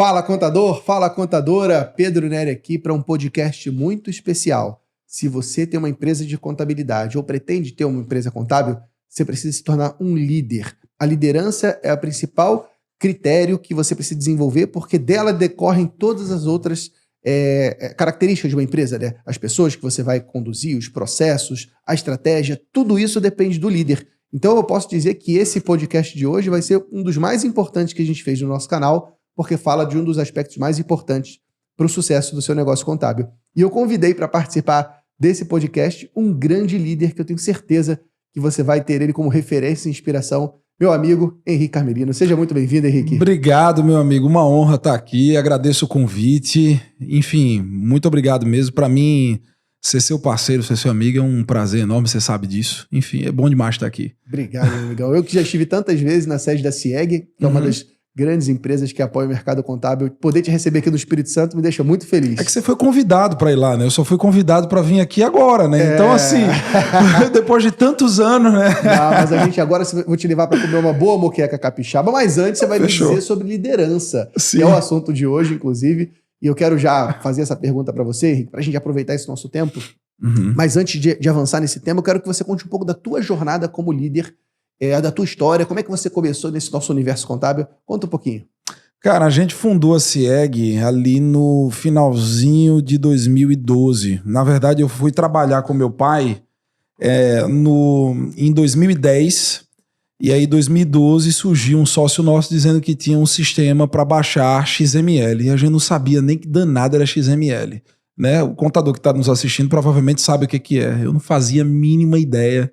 Fala contador, fala contadora, Pedro Neri aqui para um podcast muito especial. Se você tem uma empresa de contabilidade ou pretende ter uma empresa contábil, você precisa se tornar um líder. A liderança é o principal critério que você precisa desenvolver, porque dela decorrem todas as outras características de uma empresa, né? As pessoas que você vai conduzir, os processos, a estratégia, tudo isso depende do líder. Então eu posso dizer que esse podcast de hoje vai ser um dos mais importantes que a gente fez no nosso canal, porque fala de um dos aspectos mais importantes para o sucesso do seu negócio contábil. E eu convidei para participar desse podcast um grande líder que eu tenho certeza que você vai ter ele como referência e inspiração, meu amigo Henrique Carmelino. Seja muito bem-vindo, Henrique. Obrigado, meu amigo. Uma honra estar aqui. Agradeço o convite. Enfim, muito obrigado mesmo. Para mim, ser seu parceiro, ser seu amigo é um prazer enorme, você sabe disso. Enfim, é bom demais estar aqui. Obrigado, meu amigão. Eu que já estive tantas vezes na sede da CIEG, que é uma das grandes empresas que apoiam o mercado contábil. Poder te receber aqui no Espírito Santo me deixa muito feliz. É que você foi convidado para ir lá, né? Eu só fui convidado para vir aqui agora, né? Então, assim, depois de tantos anos, né? Não, mas a gente agora vou te levar para comer uma boa moqueca capixaba, mas antes você vai me dizer sobre liderança, que é o assunto de hoje, inclusive. E eu quero já fazer essa pergunta para você, Henrique, para a gente aproveitar esse nosso tempo. Mas antes de avançar nesse tema, eu quero que você conte um pouco da tua jornada como líder, da tua história, como é que você começou nesse nosso universo contábil. Conta um pouquinho. Cara, a gente fundou a CIEG ali no finalzinho de 2012. Na verdade, eu fui trabalhar com meu pai em 2010, e aí em 2012 surgiu um sócio nosso dizendo que tinha um sistema para baixar XML, e a gente não sabia nem que danado era XML. Né? O contador que está nos assistindo provavelmente sabe o que é. Eu não fazia a mínima ideia.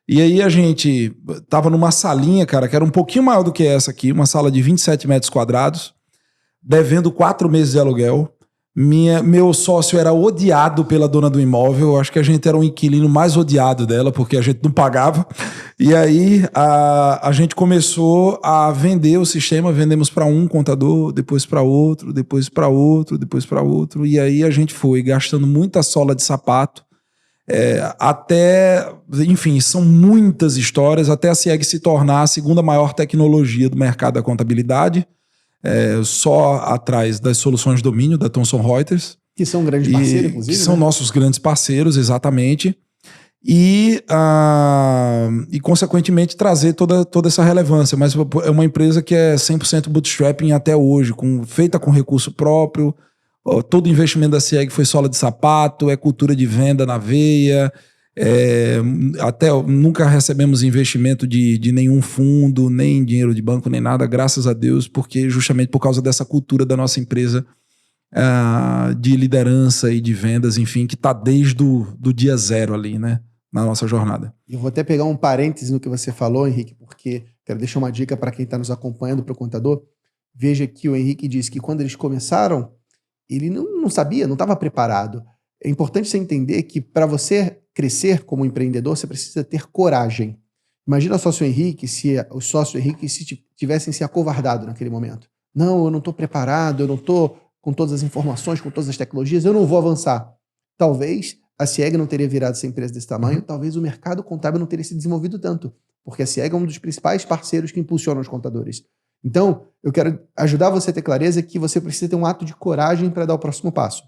E aí a gente tava numa salinha, cara, que era um pouquinho maior do que essa aqui, uma sala de 27 metros quadrados, devendo 4 meses de aluguel. Meu sócio era odiado pela dona do imóvel. Eu acho que a gente era o inquilino mais odiado dela, porque a gente não pagava. E aí a gente começou a vender o sistema, vendemos para um contador, depois para outro, depois para outro, depois para outro. E aí a gente foi gastando muita sola de sapato, enfim, são muitas histórias, até a CIEG se tornar a segunda maior tecnologia do mercado da contabilidade, só atrás das soluções de domínio da Thomson Reuters. Que são grandes parceiros, inclusive. Que são nossos grandes parceiros, exatamente. E consequentemente, trazer toda essa relevância. Mas é uma empresa que é 100% bootstrapping até hoje, feita com recurso próprio. Todo investimento da CIEG foi sola de sapato, é cultura de venda na veia, até nunca recebemos investimento de nenhum fundo, nem dinheiro de banco, nem nada, graças a Deus, porque justamente por causa dessa cultura da nossa empresa de liderança e de vendas, enfim, que está desde do dia zero ali, né, na nossa jornada. Eu vou até pegar um parêntese no que você falou, Henrique, porque quero deixar uma dica para quem está nos acompanhando, para o contador. Veja que o Henrique disse que quando eles começaram, ele não sabia, não estava preparado. É importante você entender que para você crescer como empreendedor, você precisa ter coragem. Imagina só se os sócios Henrique tivessem se acovardado naquele momento. Não, eu não estou preparado, eu não estou com todas as informações, com todas as tecnologias, eu não vou avançar. Talvez a CIEG não teria virado essa empresa desse tamanho, talvez o mercado contábil não teria se desenvolvido tanto, porque a CIEG é um dos principais parceiros que impulsionam os contadores. Então, eu quero ajudar você a ter clareza que você precisa ter um ato de coragem para dar o próximo passo.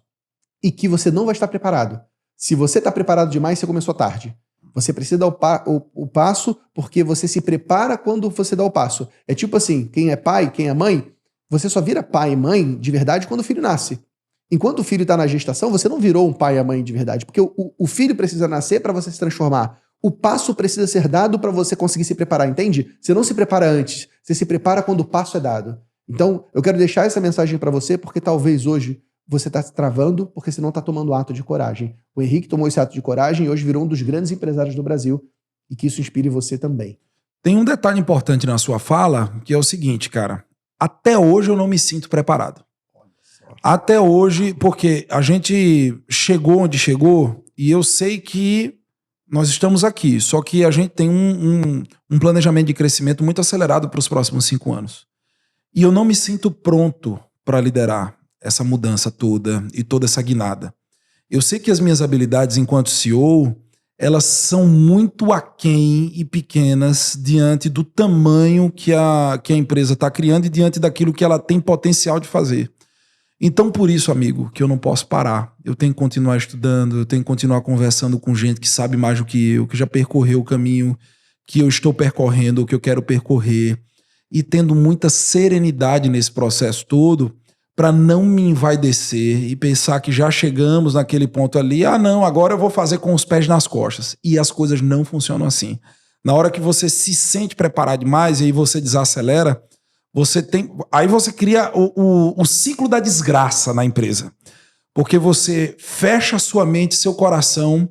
E que você não vai estar preparado. Se você está preparado demais, você começou tarde. Você precisa dar o passo porque você se prepara quando você dá o passo. É tipo assim, quem é pai, quem é mãe, você só vira pai e mãe de verdade quando o filho nasce. Enquanto o filho está na gestação, você não virou um pai e a mãe de verdade, porque o filho precisa nascer para você se transformar. O passo precisa ser dado para você conseguir se preparar, entende? Você não se prepara antes, você se prepara quando o passo é dado. Então, eu quero deixar essa mensagem para você, porque talvez hoje você está se travando, porque você não está tomando ato de coragem. O Henrique tomou esse ato de coragem e hoje virou um dos grandes empresários do Brasil, e que isso inspire você também. Tem um detalhe importante na sua fala, que é o seguinte, cara. Até hoje eu não me sinto preparado. Até hoje, porque a gente chegou onde chegou, e eu sei que nós estamos aqui, só que a gente tem um planejamento de crescimento muito acelerado para os próximos 5 anos. E eu não me sinto pronto para liderar essa mudança toda e toda essa guinada. Eu sei que as minhas habilidades enquanto CEO, elas são muito aquém e pequenas diante do tamanho que a empresa está criando e diante daquilo que ela tem potencial de fazer. Então, por isso, amigo, que eu não posso parar. Eu tenho que continuar estudando, eu tenho que continuar conversando com gente que sabe mais do que eu, que já percorreu o caminho que eu estou percorrendo, ou que eu quero percorrer, e tendo muita serenidade nesse processo todo, para não me envaidecer e pensar que já chegamos naquele ponto ali, não, agora eu vou fazer com os pés nas costas. E as coisas não funcionam assim. Na hora que você se sente preparado demais e aí você desacelera, aí você cria o ciclo da desgraça na empresa. Porque você fecha sua mente, seu coração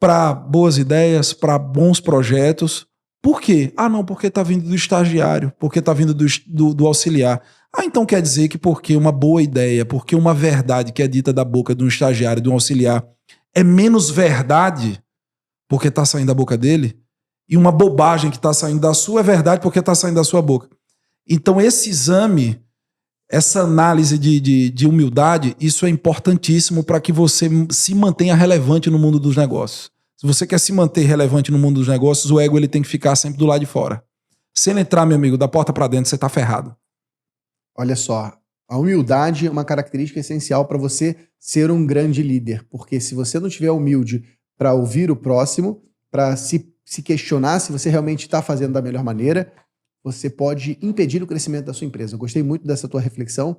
para boas ideias, para bons projetos. Por quê? Não, porque está vindo do estagiário, porque está vindo do auxiliar. Então quer dizer que porque uma boa ideia, porque uma verdade que é dita da boca de um estagiário, de um auxiliar, é menos verdade porque está saindo da boca dele, e uma bobagem que está saindo da sua é verdade porque está saindo da sua boca. Então esse exame, essa análise de humildade, isso é importantíssimo para que você se mantenha relevante no mundo dos negócios. Se você quer se manter relevante no mundo dos negócios, o ego ele tem que ficar sempre do lado de fora. Se ele entrar, meu amigo, da porta para dentro, você está ferrado. Olha só, a humildade é uma característica essencial para você ser um grande líder, porque se você não estiver humilde para ouvir o próximo, para se questionar se você realmente está fazendo da melhor maneira, você pode impedir o crescimento da sua empresa. Eu gostei muito dessa tua reflexão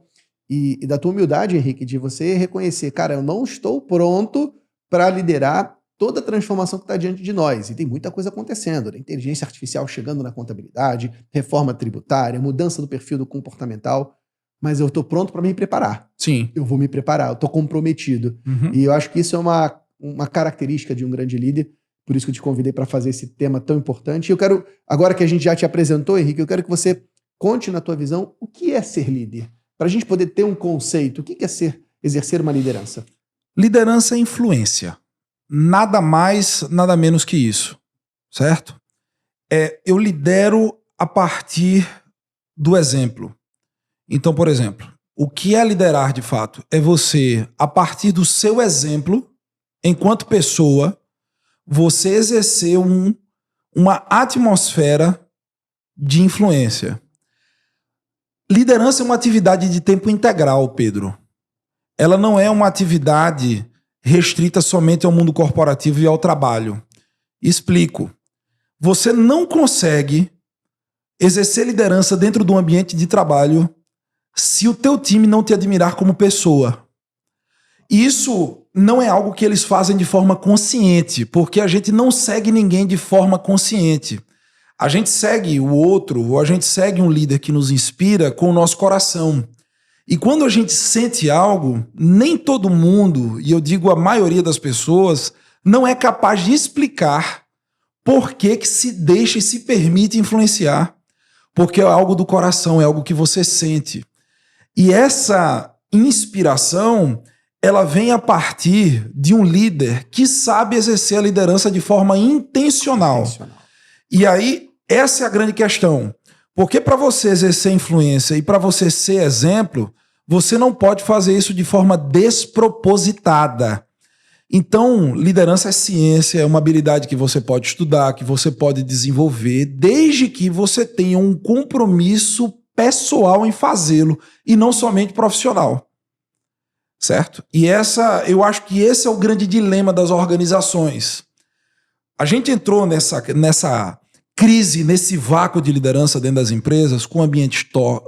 e da tua humildade, Henrique, de você reconhecer, cara, eu não estou pronto para liderar toda a transformação que está diante de nós. E tem muita coisa acontecendo, né? Inteligência artificial chegando na contabilidade, reforma tributária, mudança do perfil do comportamental, mas eu estou pronto para me preparar. Sim. Eu vou me preparar, eu estou comprometido. E eu acho que isso é uma característica de um grande líder, por isso que eu te convidei para fazer esse tema tão importante. Eu quero, agora que a gente já te apresentou, Henrique, eu quero que você conte na tua visão o que é ser líder. Para a gente poder ter um conceito, o que é exercer uma liderança? Liderança é influência. Nada mais, nada menos que isso, certo? Eu lidero a partir do exemplo. Então, por exemplo, o que é liderar de fato? É você, a partir do seu exemplo, enquanto pessoa, você exercer uma atmosfera de influência. Liderança é uma atividade de tempo integral, Pedro. Ela não é uma atividade restrita somente ao mundo corporativo e ao trabalho. Explico. Você não consegue exercer liderança dentro do ambiente de trabalho se o teu time não te admirar como pessoa. Isso não é algo que eles fazem de forma consciente, porque a gente não segue ninguém de forma consciente. A gente segue o outro, ou a gente segue um líder que nos inspira com o nosso coração. E quando a gente sente algo, nem todo mundo, e eu digo a maioria das pessoas, não é capaz de explicar por que se deixa e se permite influenciar. Porque é algo do coração, é algo que você sente. E essa inspiração, ela vem a partir de um líder que sabe exercer a liderança de forma intencional. E aí, essa é a grande questão. Porque para você exercer influência e para você ser exemplo, você não pode fazer isso de forma despropositada. Então, liderança é ciência, é uma habilidade que você pode estudar, que você pode desenvolver, desde que você tenha um compromisso pessoal em fazê-lo e não somente profissional. Certo? E eu acho que esse é o grande dilema das organizações. A gente entrou nessa crise, nesse vácuo de liderança dentro das empresas, com ambientes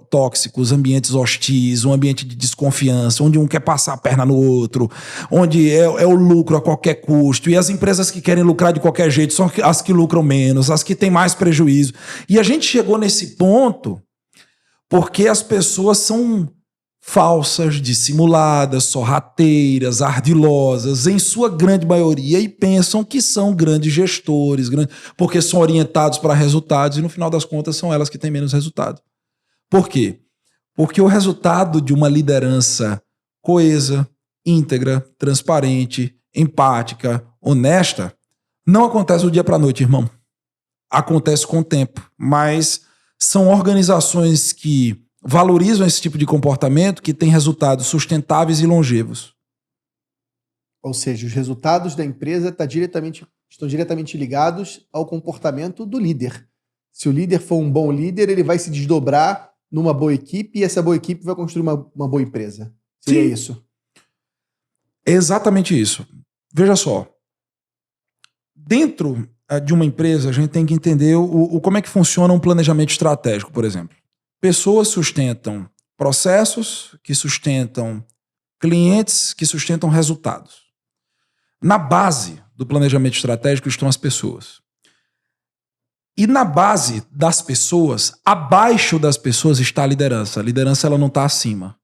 tóxicos, ambientes hostis, um ambiente de desconfiança, onde um quer passar a perna no outro, onde é o lucro a qualquer custo, e as empresas que querem lucrar de qualquer jeito são as que lucram menos, as que têm mais prejuízo. E a gente chegou nesse ponto porque as pessoas são falsas, dissimuladas, sorrateiras, ardilosas, em sua grande maioria, e pensam que são grandes gestores, porque são orientados para resultados, e no final das contas são elas que têm menos resultado. Por quê? Porque o resultado de uma liderança coesa, íntegra, transparente, empática, honesta, não acontece do dia para a noite, irmão. Acontece com o tempo, mas são organizações que valorizam esse tipo de comportamento que tem resultados sustentáveis e longevos. Ou seja, os resultados da empresa estão diretamente estão diretamente ligados ao comportamento do líder. Se o líder for um bom líder, ele vai se desdobrar numa boa equipe e essa boa equipe vai construir uma boa empresa. Seria Sim. isso? É exatamente isso. Veja só. Dentro de uma empresa, a gente tem que entender como é que funciona um planejamento estratégico, por exemplo. Pessoas sustentam processos, que sustentam clientes, que sustentam resultados. Na base do planejamento estratégico estão as pessoas. E na base das pessoas, abaixo das pessoas está a liderança. A liderança ela não está acima.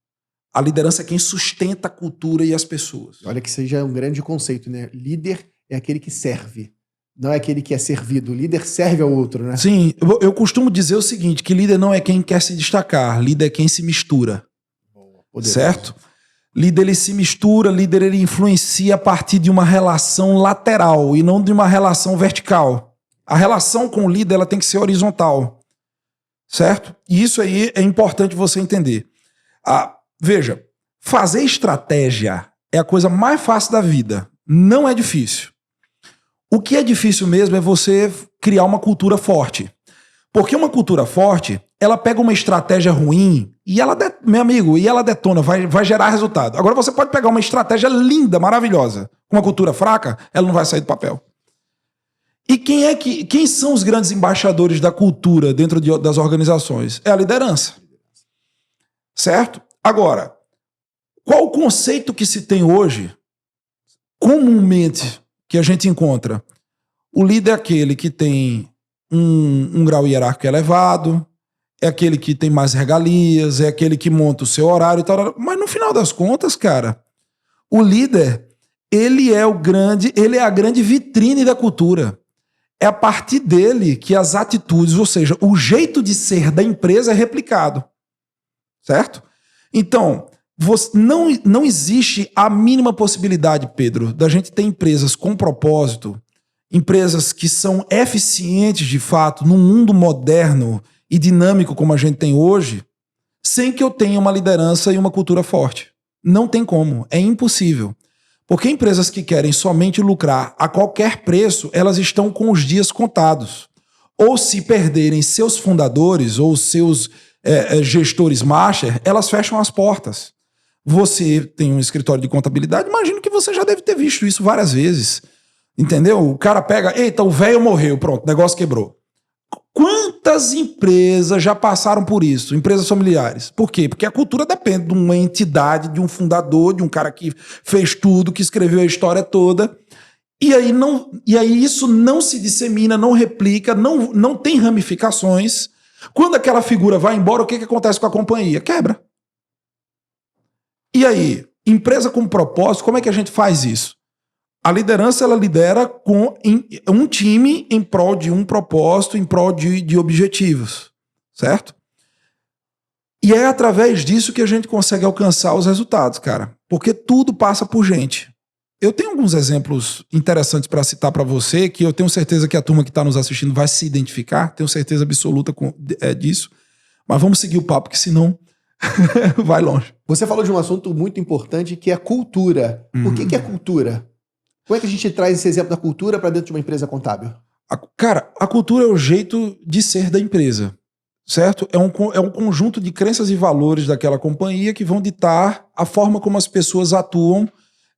A liderança é quem sustenta a cultura e as pessoas. Olha que seja um grande conceito, né? Líder é aquele que serve, não é aquele que é servido. O líder serve ao outro, né? Sim, eu costumo dizer o seguinte, que líder não é quem quer se destacar, líder é quem se mistura. Poderoso. Certo? Líder ele se mistura, líder ele influencia a partir de uma relação lateral e não de uma relação vertical. A relação com o líder ela tem que ser horizontal, certo? E isso aí é importante você entender. Veja, fazer estratégia é a coisa mais fácil da vida. Não é difícil. O que é difícil mesmo é você criar uma cultura forte. Porque uma cultura forte, ela pega uma estratégia ruim e ela, meu amigo, e ela detona, vai gerar resultado. Agora você pode pegar uma estratégia linda, maravilhosa, com uma cultura fraca, ela não vai sair do papel. E quem são os grandes embaixadores da cultura dentro das organizações? É a liderança. Certo? Agora, qual o conceito que se tem hoje, comumente, que a gente encontra? O líder é aquele que tem um grau hierárquico elevado, é aquele que tem mais regalias, é aquele que monta o seu horário e tal. Mas no final das contas, cara, o líder, ele é a grande vitrine da cultura. É a partir dele que as atitudes, ou seja, o jeito de ser da empresa é replicado. Certo? Então, não existe a mínima possibilidade, Pedro, da gente ter empresas com propósito, empresas que são eficientes de fato num mundo moderno e dinâmico como a gente tem hoje, sem que eu tenha uma liderança e uma cultura forte. Não tem como, é impossível. Porque empresas que querem somente lucrar a qualquer preço, elas estão com os dias contados. Ou se perderem seus fundadores ou seus gestores master, elas fecham as portas. Você tem um escritório de contabilidade, imagino que você já deve ter visto isso várias vezes. Entendeu? O cara pega, eita, o velho morreu, pronto, o negócio quebrou. Quantas empresas já passaram por isso? Empresas familiares. Por quê? Porque a cultura depende de uma entidade, de um fundador, de um cara que fez tudo, que escreveu a história toda. E aí isso não se dissemina, não replica, não tem ramificações. Quando aquela figura vai embora, o que acontece com a companhia? Quebra. E aí, empresa com propósito, como é que a gente faz isso? A liderança, ela lidera com um time em prol de um propósito, em prol de objetivos, certo? E é através disso que a gente consegue alcançar os resultados, cara. Porque tudo passa por gente. Eu tenho alguns exemplos interessantes para citar para você, que eu tenho certeza que a turma que está nos assistindo vai se identificar, tenho certeza absoluta disso. Mas vamos seguir o papo, que senão vai longe. Você falou de um assunto muito importante, que é a cultura. O que é cultura? Como é que a gente traz esse exemplo da cultura para dentro de uma empresa contábil? Cara, a cultura é o jeito de ser da empresa, certo? É um conjunto de crenças e valores daquela companhia que vão ditar a forma como as pessoas atuam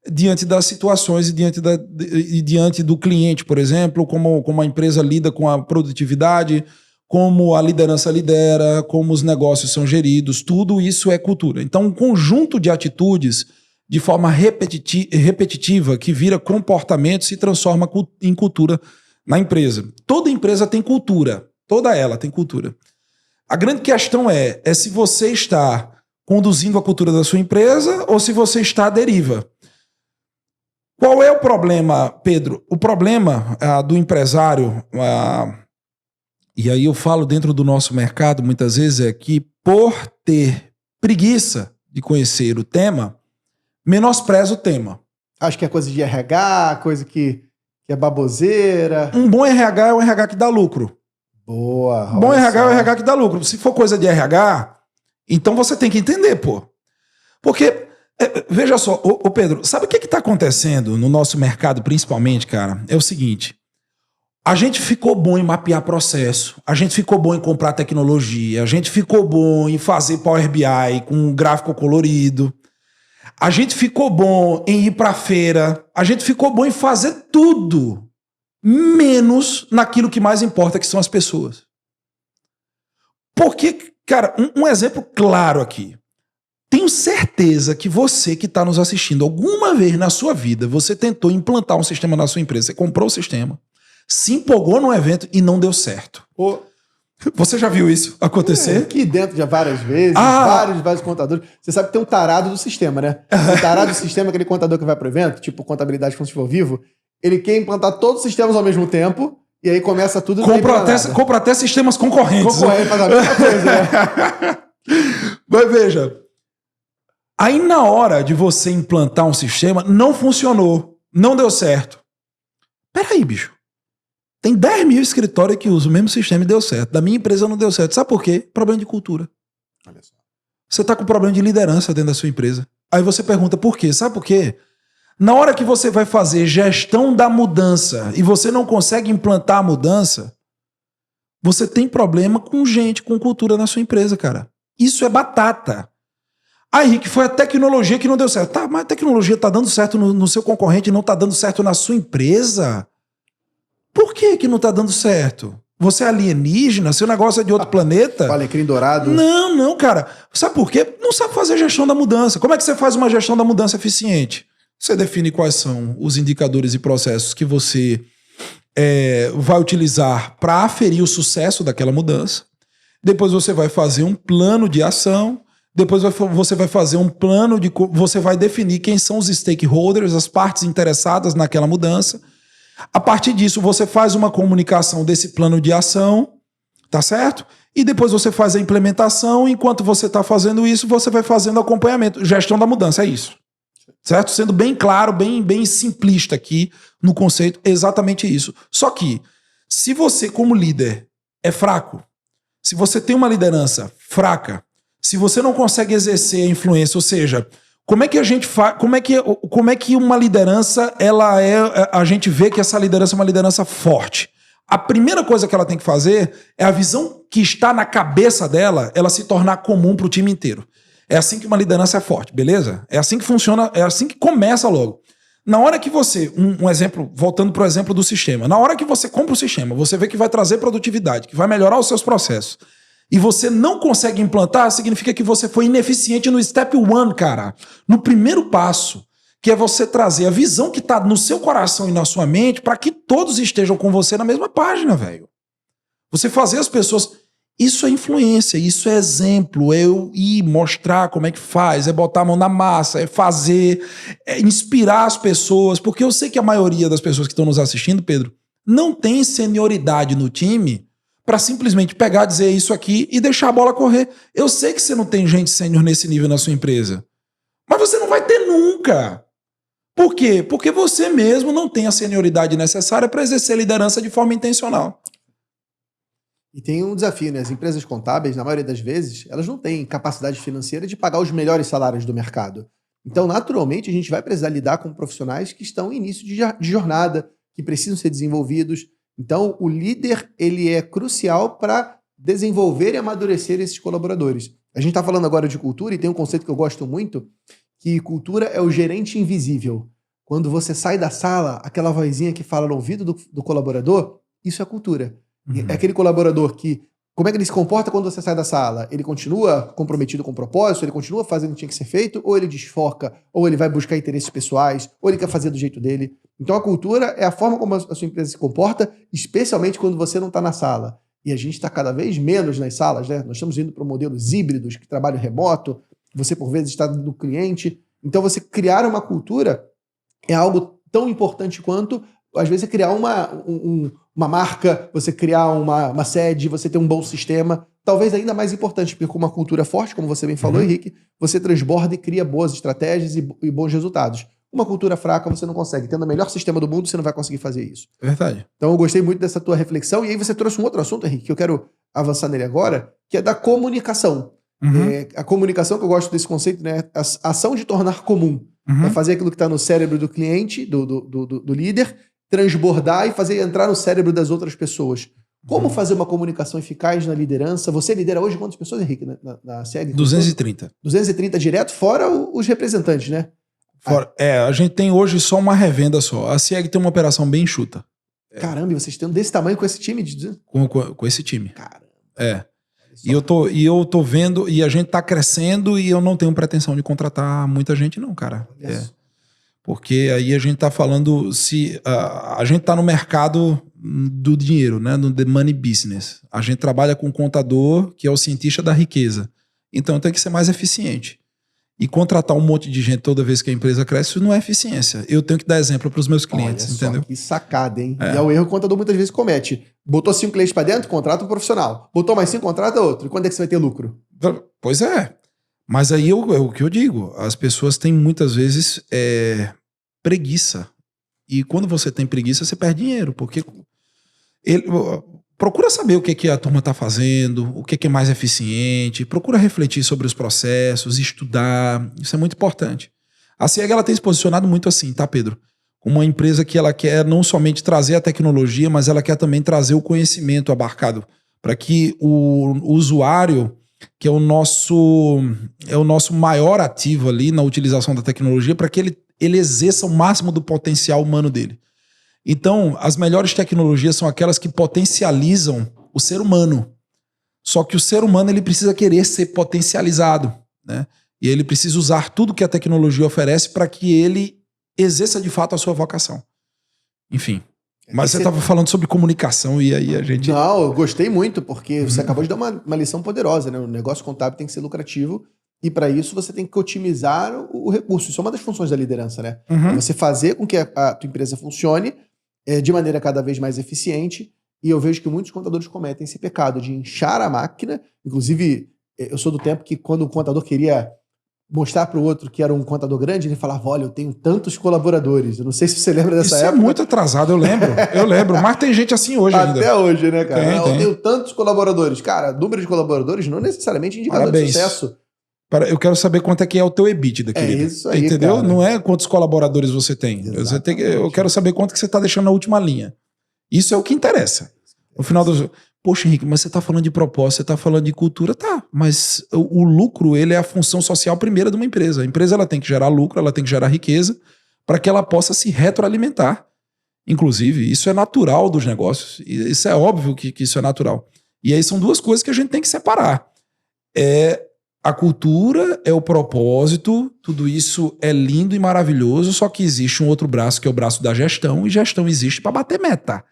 diante das situações e diante do cliente, por exemplo, como a empresa lida com a produtividade, como a liderança lidera, como os negócios são geridos, tudo isso é cultura. Então, um conjunto de atitudes de forma repetitiva, que vira comportamento, se transforma em cultura na empresa. Toda empresa tem cultura. Toda ela tem cultura. A grande questão é se você está conduzindo a cultura da sua empresa ou se você está à deriva. Qual é o problema, Pedro? O problema do empresário, e aí eu falo dentro do nosso mercado, muitas vezes, é que por ter preguiça de conhecer o tema, menospreza o tema. Acho que é coisa de RH, coisa que é baboseira. Um bom RH é um RH que dá lucro. Boa. Bom RH é um RH que dá lucro. Se for coisa de RH, então você tem que entender, pô. Porque Veja só, ô Pedro, sabe o que está acontecendo no nosso mercado, principalmente, cara? É o seguinte: a gente ficou bom em mapear processo, a gente ficou bom em comprar tecnologia, a gente ficou bom em fazer Power BI com um gráfico colorido, a gente ficou bom em ir para feira, a gente ficou bom em fazer tudo, menos naquilo que mais importa, que são as pessoas. Porque, cara, um exemplo claro aqui. Tenho certeza que você que está nos assistindo, alguma vez na sua vida, você tentou implantar um sistema na sua empresa, você comprou o sistema, se empolgou num evento e não deu certo. Você já viu isso acontecer? Aqui dentro já várias vezes, vários contadores. Você sabe que tem um tarado do sistema, né? O tarado do sistema, aquele contador que vai para o evento, tipo contabilidade como se for vivo, ele quer implantar todos os sistemas ao mesmo tempo e aí começa tudo... Compra até sistemas concorrentes. Concorrente, faz a mesma coisa, né? Mas veja... Aí na hora de você implantar um sistema, não funcionou, não deu certo. Peraí, bicho. Tem 10 mil escritórios que usam o mesmo sistema e deu certo. Da minha empresa não deu certo. Sabe por quê? Problema de cultura. Olha só. Você está com problema de liderança dentro da sua empresa. Aí você pergunta por quê? Sabe por quê? Na hora que você vai fazer gestão da mudança e você não consegue implantar a mudança, você tem problema com gente, com cultura na sua empresa, cara. Isso é batata. Aí, Henrique, foi a tecnologia que não deu certo. Tá, mas a tecnologia tá dando certo no seu concorrente e não tá dando certo na sua empresa? Por que não tá dando certo? Você é alienígena? Seu negócio é de outro planeta? Alecrim dourado? Não, cara. Sabe por quê? Não sabe fazer gestão da mudança. Como é que você faz uma gestão da mudança eficiente? Você define quais são os indicadores e processos que você vai utilizar para aferir o sucesso daquela mudança. Depois você vai fazer um plano de ação. Depois você vai fazer um plano de... Você vai definir quem são os stakeholders, as partes interessadas naquela mudança. A partir disso, você faz uma comunicação desse plano de ação, tá certo? E depois você faz a implementação. Enquanto você está fazendo isso, você vai fazendo acompanhamento. Gestão da mudança, é isso. Certo? Sendo bem claro, bem simplista aqui no conceito, é exatamente isso. Só que, se você como líder é fraco, se você tem uma liderança fraca, se você não consegue exercer a influência, ou seja, como é que a gente faz, como é que uma liderança, a gente vê que essa liderança é uma liderança forte? A primeira coisa que ela tem que fazer é a visão que está na cabeça dela, ela se tornar comum para o time inteiro. É assim que uma liderança é forte, beleza? É assim que funciona, é assim que começa logo. Na hora que você, um exemplo, voltando para o exemplo do sistema, na hora que você compra o sistema, você vê que vai trazer produtividade, que vai melhorar os seus processos, e você não consegue implantar, significa que você foi ineficiente no step one, cara. No primeiro passo, que é você trazer a visão que está no seu coração e na sua mente para que todos estejam com você na mesma página, velho. Você fazer as pessoas... Isso é influência, isso é exemplo, é eu ir mostrar como é que faz, é botar a mão na massa, é fazer, é inspirar as pessoas, porque eu sei que a maioria das pessoas que estão nos assistindo, Pedro, não tem senioridade no time para simplesmente pegar, dizer isso aqui e deixar a bola correr. Eu sei que você não tem gente sênior nesse nível na sua empresa, mas você não vai ter nunca. Por quê? Porque você mesmo não tem a senioridade necessária para exercer liderança de forma intencional. E tem um desafio, né? As empresas contábeis, na maioria das vezes, elas não têm capacidade financeira de pagar os melhores salários do mercado. Então, naturalmente, a gente vai precisar lidar com profissionais que estão em início de jornada, que precisam ser desenvolvidos. Então, o líder, ele é crucial para desenvolver e amadurecer esses colaboradores. A gente está falando agora de cultura e tem um conceito que eu gosto muito, que cultura é o gerente invisível. Quando você sai da sala, aquela vozinha que fala no ouvido do colaborador, isso é cultura. Uhum. É aquele colaborador que, como é que ele se comporta quando você sai da sala? Ele continua comprometido com o propósito? Ele continua fazendo o que tinha que ser feito? Ou ele desfoca? Ou ele vai buscar interesses pessoais? Ou ele quer fazer do jeito dele? Então a cultura é a forma como a sua empresa se comporta, especialmente quando você não está na sala. E a gente está cada vez menos nas salas, né? Nós estamos indo para modelos híbridos, que trabalham remoto, você por vezes está no cliente. Então você criar uma cultura é algo tão importante quanto, às vezes, criar uma marca, você criar uma sede, você ter um bom sistema, talvez ainda mais importante, porque com uma cultura forte, como você bem falou, Henrique, você transborda e cria boas estratégias e bons resultados. Uma cultura fraca você não consegue. Tendo o melhor sistema do mundo, você não vai conseguir fazer isso. É verdade. Então eu gostei muito dessa tua reflexão, e aí você trouxe um outro assunto, Henrique, que eu quero avançar nele agora, que é da comunicação. A comunicação, que eu gosto desse conceito, né? A ação de tornar comum. É fazer aquilo que está no cérebro do cliente, do líder, transbordar e fazer entrar no cérebro das outras pessoas. Como fazer uma comunicação eficaz na liderança? Você lidera hoje quantas pessoas, Henrique, na SEG? 230. 230 direto, fora os representantes, né? A gente tem hoje só uma revenda só. A SEG tem uma operação bem enxuta. Caramba, e vocês têm desse tamanho com esse time? Com esse time. Caramba. E eu tô vendo, e a gente tá crescendo e eu não tenho pretensão de contratar muita gente não, cara. Porque aí a gente tá falando, a gente tá no mercado do dinheiro, né? No the money business. A gente trabalha com um contador que é o cientista da riqueza. Então tem que ser mais eficiente. E contratar um monte de gente toda vez que a empresa cresce, isso não é eficiência. Eu tenho que dar exemplo para os meus clientes, entendeu? Que sacada, hein? E é o erro que o contador muitas vezes comete. Botou 5 clientes para dentro, contrata um profissional. Botou mais 5, contrata outro. E quando é que você vai ter lucro? Pois é. Mas aí é o que eu digo. As pessoas têm muitas vezes preguiça. E quando você tem preguiça, você perde dinheiro. Porque procura saber o que a turma está fazendo, o que é mais eficiente, procura refletir sobre os processos, estudar, isso é muito importante. A SEG ela tem se posicionado muito assim, tá, Pedro? Como uma empresa que ela quer não somente trazer a tecnologia, mas ela quer também trazer o conhecimento abarcado, para que o usuário, que é o nosso maior ativo ali na utilização da tecnologia, para que ele exerça o máximo do potencial humano dele. Então, as melhores tecnologias são aquelas que potencializam o ser humano. Só que o ser humano ele precisa querer ser potencializado, né? E ele precisa usar tudo que a tecnologia oferece para que ele exerça de fato a sua vocação. Enfim. Mas você estava falando sobre comunicação e aí a gente... Não, eu gostei muito, porque você acabou de dar uma lição poderosa, né? O negócio contábil tem que ser lucrativo e para isso você tem que otimizar o recurso. Isso é uma das funções da liderança, né? É você fazer com que a tua empresa funcione de maneira cada vez mais eficiente, e eu vejo que muitos contadores cometem esse pecado de inchar a máquina. Inclusive, eu sou do tempo que quando o contador queria mostrar para o outro que era um contador grande, ele falava, olha, eu tenho tantos colaboradores. Eu não sei se você lembra dessa época. Isso é muito atrasado, eu lembro. Mas tem gente assim hoje ainda. Até hoje, né, cara? Tem. Eu tenho tantos colaboradores. Cara, número de colaboradores não necessariamente indicador de sucesso. Eu quero saber quanto é que é o teu EBITDA, querido. É isso aí, entendeu? Cara. Não é quantos colaboradores você tem. Eu quero saber quanto que você está deixando na última linha. Isso é o que interessa. No final do... Poxa, Henrique, mas você está falando de propósito, você está falando de cultura, tá. Mas o lucro, ele é a função social primeira de uma empresa. A empresa ela tem que gerar lucro, ela tem que gerar riqueza para que ela possa se retroalimentar. Inclusive, isso é natural dos negócios. Isso é óbvio que isso é natural. E aí são duas coisas que a gente tem que separar. A cultura, é o propósito, tudo isso é lindo e maravilhoso, só que existe um outro braço, que é o braço da gestão, e gestão existe para bater meta.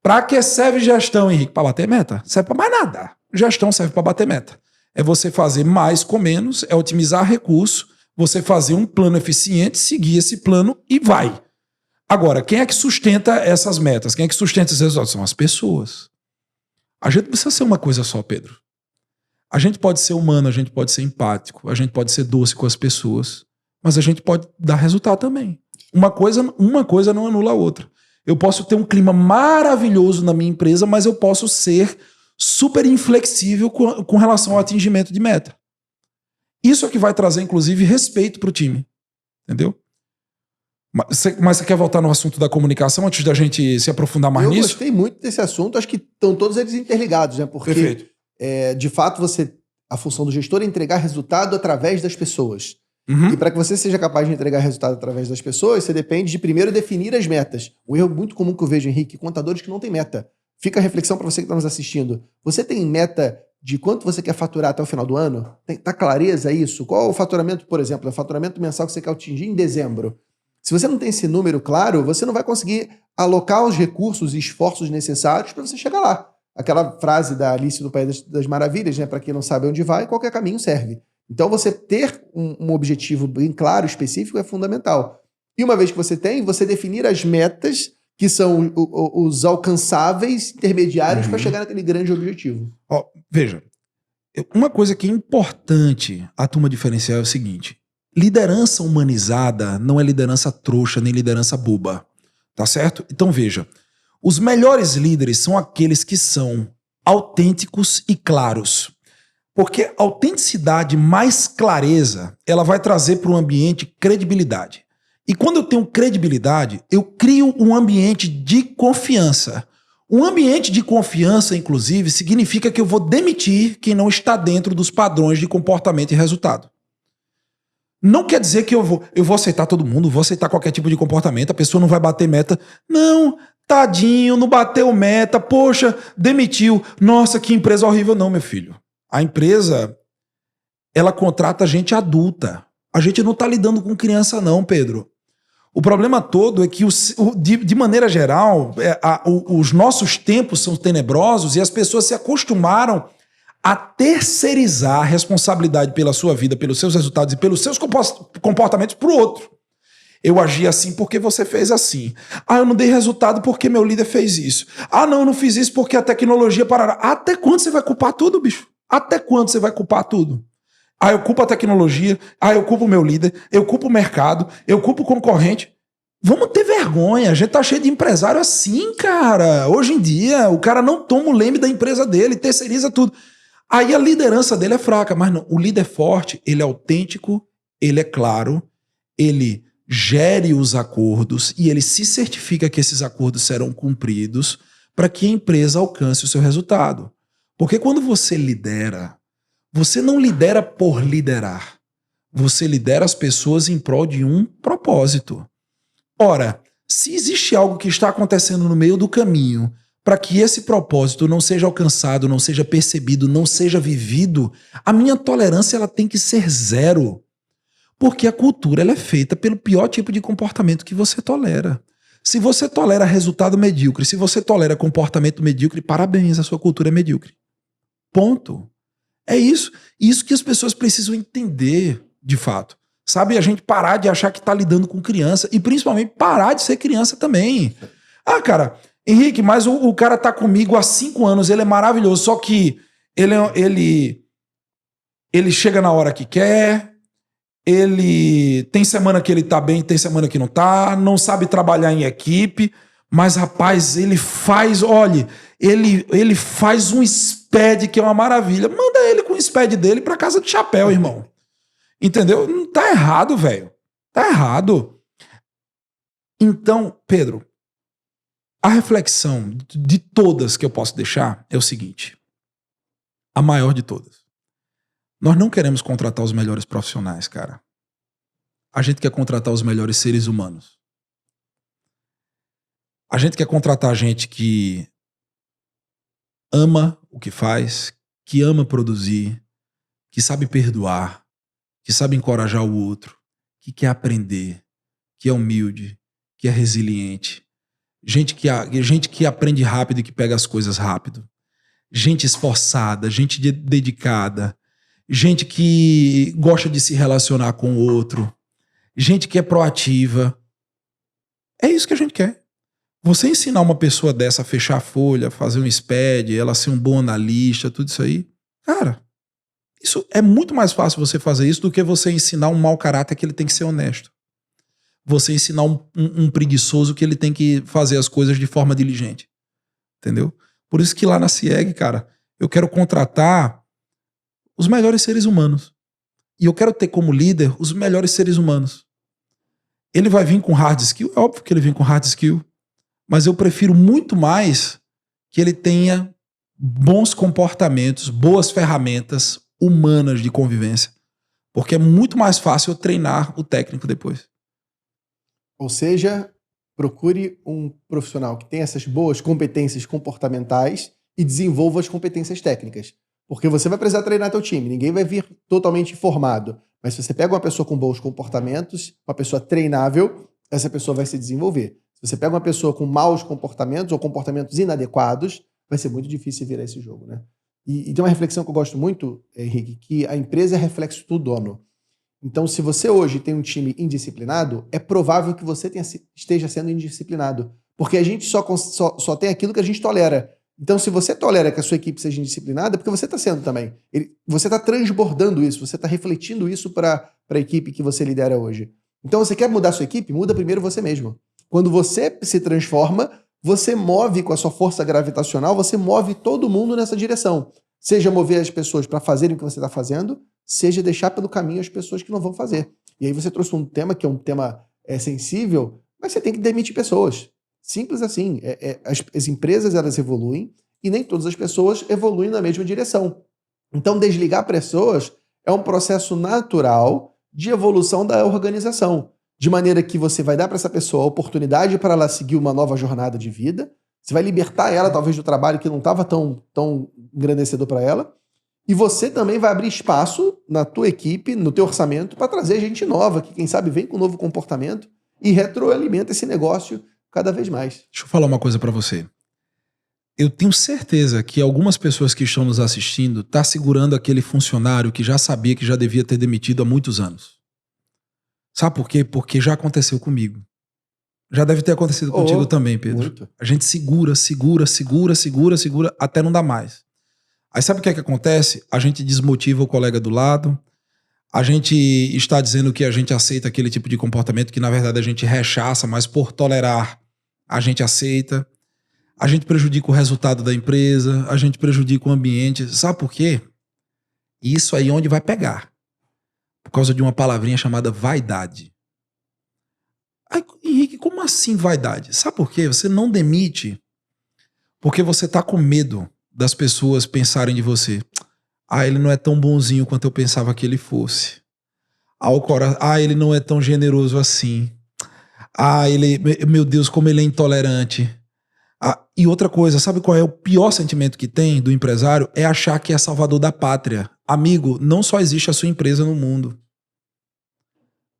Para que serve gestão, Henrique? Para bater meta? Serve para mais nada. Gestão serve para bater meta. É você fazer mais com menos, é otimizar recurso, você fazer um plano eficiente, seguir esse plano e vai. Agora, quem é que sustenta essas metas? Quem é que sustenta esses resultados? São as pessoas. A gente precisa ser uma coisa só, Pedro. A gente pode ser humano, a gente pode ser empático, a gente pode ser doce com as pessoas, mas a gente pode dar resultado também. Uma coisa não anula a outra. Eu posso ter um clima maravilhoso na minha empresa, mas eu posso ser super inflexível com relação ao atingimento de meta. Isso é que vai trazer, inclusive, respeito para o time. Entendeu? Mas você quer voltar no assunto da comunicação antes da gente se aprofundar mais nisso? Eu gostei muito desse assunto, acho que estão todos eles interligados, né? Porque... Perfeito. De fato, a função do gestor é entregar resultado através das pessoas. E para que você seja capaz de entregar resultado através das pessoas, você depende de primeiro definir as metas. Um erro muito comum que eu vejo, Henrique, contadores que não têm meta. Fica a reflexão para você que está nos assistindo. Você tem meta de quanto você quer faturar até o final do ano? Tá clareza isso? Qual é o faturamento, por exemplo, o faturamento mensal que você quer atingir em dezembro? Se você não tem esse número claro, você não vai conseguir alocar os recursos e esforços necessários para você chegar lá. Aquela frase da Alice no País das Maravilhas, né? Para quem não sabe onde vai, qualquer caminho serve. Então você ter um objetivo bem claro, específico, é fundamental. E uma vez que você tem, você definir as metas que são os alcançáveis intermediários para chegar naquele grande objetivo. Veja, uma coisa que é importante a turma diferenciar é o seguinte: liderança humanizada não é liderança trouxa nem liderança boba, tá certo? Então veja, os melhores líderes são aqueles que são autênticos e claros. Porque autenticidade mais clareza, ela vai trazer para o ambiente credibilidade. E quando eu tenho credibilidade, eu crio um ambiente de confiança. Um ambiente de confiança, inclusive, significa que eu vou demitir quem não está dentro dos padrões de comportamento e resultado. Não quer dizer que eu vou aceitar todo mundo, vou aceitar qualquer tipo de comportamento, a pessoa não vai bater meta. Não, tadinho, não bateu meta, poxa, demitiu. Nossa, que empresa horrível. Não, meu filho. A empresa, ela contrata gente adulta. A gente não está lidando com criança não, Pedro. O problema todo é que, de maneira geral, os nossos tempos são tenebrosos e as pessoas se acostumaram a terceirizar a responsabilidade pela sua vida, pelos seus resultados e pelos seus comportamentos para o outro. Eu agi assim porque você fez assim. Ah, eu não dei resultado porque meu líder fez isso. Ah, não, eu não fiz isso porque a tecnologia parará. Até quando você vai culpar tudo, bicho? Até quando você vai culpar tudo? Ah, eu culpo a tecnologia, eu culpo o meu líder, eu culpo o mercado, eu culpo o concorrente. Vamos ter vergonha, a gente tá cheio de empresário assim, cara. Hoje em dia, o cara não toma o leme da empresa dele, terceiriza tudo. Aí a liderança dele é fraca, mas não, o líder forte, ele é autêntico, ele é claro, ele gere os acordos e ele se certifica que esses acordos serão cumpridos para que a empresa alcance o seu resultado. Porque quando você lidera, você não lidera por liderar. Você lidera as pessoas em prol de um propósito. Ora, se existe algo que está acontecendo no meio do caminho para que esse propósito não seja alcançado, não seja percebido, não seja vivido, a minha tolerância ela tem que ser zero. Porque a cultura ela é feita pelo pior tipo de comportamento que você tolera. Se você tolera resultado medíocre, se você tolera comportamento medíocre, parabéns, a sua cultura é medíocre. Ponto. É isso. Isso que as pessoas precisam entender, de fato. Sabe, a gente parar de achar que tá lidando com criança e principalmente parar de ser criança também. Ah, cara, Henrique, mas o cara tá comigo há 5 anos, ele é maravilhoso, só que ele chega na hora que quer, ele tem semana que ele tá bem, tem semana que não sabe trabalhar em equipe, mas rapaz, ele faz, olha, ele faz um SPED que é uma maravilha. Manda ele com o SPED dele pra casa de chapéu, irmão. Entendeu? Não tá errado, velho. Tá errado. Então, Pedro, a reflexão de todas que eu posso deixar é o seguinte. A maior de todas. Nós não queremos contratar os melhores profissionais, cara. A gente quer contratar os melhores seres humanos. A gente quer contratar gente que ama o que faz, que ama produzir, que sabe perdoar, que sabe encorajar o outro, que quer aprender, que é humilde, que é resiliente. Gente que aprende rápido e que pega as coisas rápido. Gente esforçada, gente dedicada. Gente que gosta de se relacionar com o outro. Gente que é proativa. É isso que a gente quer. Você ensinar uma pessoa dessa a fechar a folha, fazer um SPED, ela ser um bom analista, tudo isso aí, cara, isso é muito mais fácil você fazer isso do que você ensinar um mau caráter que ele tem que ser honesto. Você ensinar um preguiçoso que ele tem que fazer as coisas de forma diligente. Entendeu? Por isso que lá na CIEG, cara, eu quero contratar os melhores seres humanos. E eu quero ter como líder os melhores seres humanos. Ele vai vir com hard skill? É óbvio que ele vem com hard skill. Mas eu prefiro muito mais que ele tenha bons comportamentos, boas ferramentas humanas de convivência. Porque é muito mais fácil eu treinar o técnico depois. Ou seja, procure um profissional que tenha essas boas competências comportamentais e desenvolva as competências técnicas. Porque você vai precisar treinar teu time, ninguém vai vir totalmente formado. Mas se você pega uma pessoa com bons comportamentos, uma pessoa treinável, essa pessoa vai se desenvolver. Se você pega uma pessoa com maus comportamentos ou comportamentos inadequados, vai ser muito difícil virar esse jogo, né? E tem uma reflexão que eu gosto muito, Henrique, que a empresa é reflexo do dono. Então, se você hoje tem um time indisciplinado, é provável que você esteja sendo indisciplinado. Porque a gente só tem aquilo que a gente tolera. Então, se você tolera que a sua equipe seja indisciplinada, é porque você está sendo também. Você está transbordando isso, você está refletindo isso para a equipe que você lidera hoje. Então, você quer mudar a sua equipe? Muda primeiro você mesmo. Quando você se transforma, você move com a sua força gravitacional, você move todo mundo nessa direção. Seja mover as pessoas para fazerem o que você está fazendo, seja deixar pelo caminho as pessoas que não vão fazer. E aí você trouxe um tema que é um tema sensível, mas você tem que demitir pessoas. Simples assim. As empresas, elas evoluem e nem todas as pessoas evoluem na mesma direção. Então, desligar pessoas é um processo natural de evolução da organização, de maneira que você vai dar para essa pessoa a oportunidade para ela seguir uma nova jornada de vida, você vai libertar ela, talvez, do trabalho que não estava tão engrandecedor para ela, e você também vai abrir espaço na tua equipe, no teu orçamento, para trazer gente nova, que quem sabe vem com um novo comportamento e retroalimenta esse negócio cada vez mais. Deixa eu falar uma coisa para você. Eu tenho certeza que algumas pessoas que estão nos assistindo estão segurando aquele funcionário que já sabia que já devia ter demitido há muitos anos. Sabe por quê? Porque já aconteceu comigo. Já deve ter acontecido contigo também, Pedro. Muito. A gente segura até não dar mais. Aí sabe o que é que acontece? A gente desmotiva o colega do lado, a gente está dizendo que a gente aceita aquele tipo de comportamento que na verdade a gente rechaça, mas por tolerar a gente aceita. A gente prejudica o resultado da empresa, a gente prejudica o ambiente. Sabe por quê? Isso aí é onde vai pegar. Por causa de uma palavrinha chamada vaidade. Aí, Henrique, como assim vaidade? Sabe por quê? Você não demite porque você está com medo das pessoas pensarem de você. Ele não é tão bonzinho quanto eu pensava que ele fosse. Ele não é tão generoso assim. Meu Deus, como ele é intolerante. E outra coisa, sabe qual é o pior sentimento que tem do empresário? É achar que é salvador da pátria. Amigo, não só existe a sua empresa no mundo.